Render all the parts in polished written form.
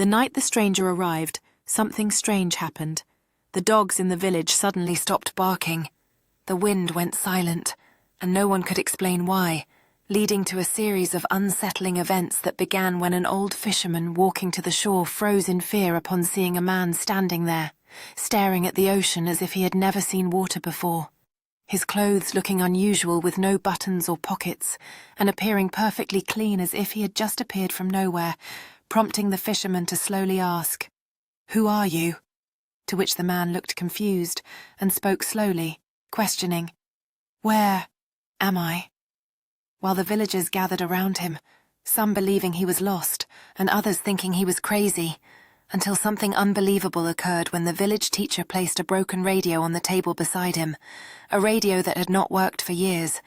The night the stranger arrived, something strange happened. The dogs in the village suddenly stopped barking. The wind went silent, and no one could explain why, leading to a series of unsettling events that began when an old fisherman walking to the shore froze in fear upon seeing a man standing there, staring at the ocean as if he had never seen water before. His clothes looking unusual with no buttons or pockets, and appearing perfectly clean as if he had just appeared from nowhere, prompting the fisherman to slowly ask, "Who are you?" To which the man looked confused and spoke slowly, questioning, "Where am I?" While the villagers gathered around him, some believing he was lost and others thinking he was crazy, until something unbelievable occurred when the village teacher placed a broken radio on the table beside him, a radio that had not worked for years,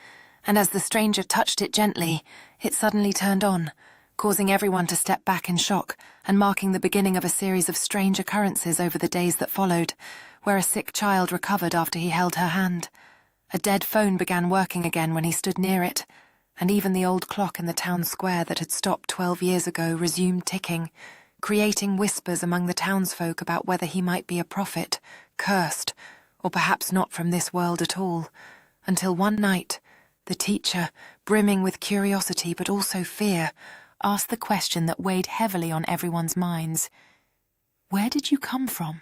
and as the stranger touched it gently, it suddenly turned on, causing everyone to step back in shock and marking the beginning of a series of strange occurrences over the days that followed, where a sick child recovered after he held her hand. A dead phone began working again when he stood near it, and even the old clock in the town square that had stopped 12 years ago resumed ticking, creating whispers among the townsfolk about whether he might be a prophet, cursed, or perhaps not from this world at all, until one night, the teacher, brimming with curiosity but also fear, asked the question that weighed heavily on everyone's minds. "Where did you come from?"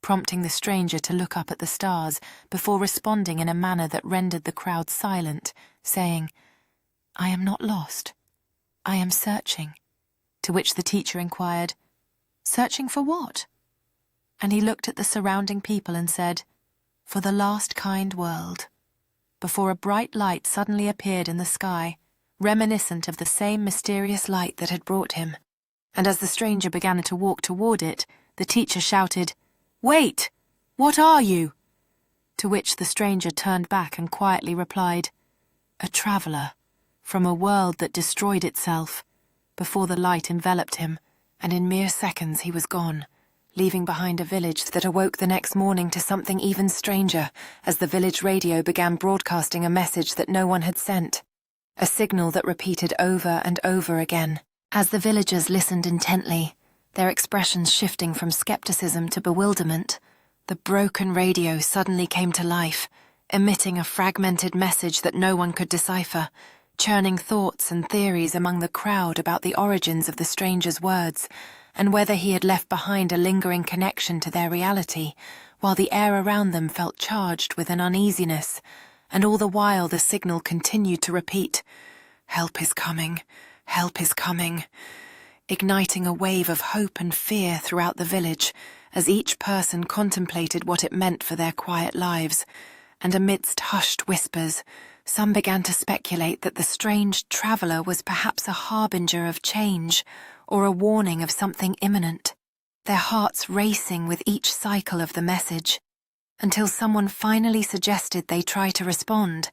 prompting the stranger to look up at the stars before responding in a manner that rendered the crowd silent, saying, "I am not lost. I am searching." To which the teacher inquired, "Searching for what?" And he looked at the surrounding people and said, "For the last kind world," before a bright light suddenly appeared in the sky, reminiscent of the same mysterious light that had brought him. And as the stranger began to walk toward it, the teacher shouted, "Wait! What are you?" To which the stranger turned back and quietly replied, "A traveler from a world that destroyed itself," before the light enveloped him, and in mere seconds he was gone, leaving behind a village that awoke the next morning to something even stranger as the village radio began broadcasting a message that no one had sent, a signal that repeated over and over again. As the villagers listened intently, their expressions shifting from skepticism to bewilderment, the broken radio suddenly came to life, emitting a fragmented message that no one could decipher, churning thoughts and theories among the crowd about the origins of the stranger's words, and whether he had left behind a lingering connection to their reality, while the air around them felt charged with an uneasiness, and all the while the signal continued to repeat, "Help is coming, help is coming," igniting a wave of hope and fear throughout the village as each person contemplated what it meant for their quiet lives, and amidst hushed whispers, some began to speculate that the strange traveller was perhaps a harbinger of change or a warning of something imminent, their hearts racing with each cycle of the message, until someone finally suggested they try to respond,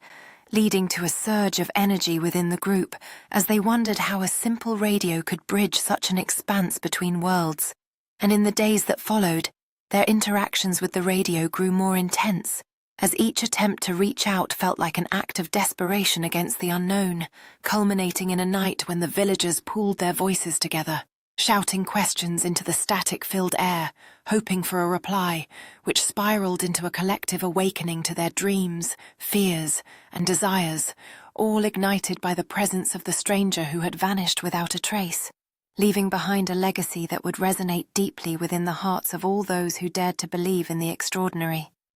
leading to a surge of energy within the group as they wondered how a simple radio could bridge such an expanse between worlds. And in the days that followed, their interactions with the radio grew more intense, as each attempt to reach out felt like an act of desperation against the unknown, culminating in a night when the villagers pooled their voices together, shouting questions into the static-filled air, hoping for a reply, which spiraled into a collective awakening to their dreams, fears, and desires, all ignited by the presence of the stranger who had vanished without a trace, leaving behind a legacy that would resonate deeply within the hearts of all those who dared to believe in the extraordinary.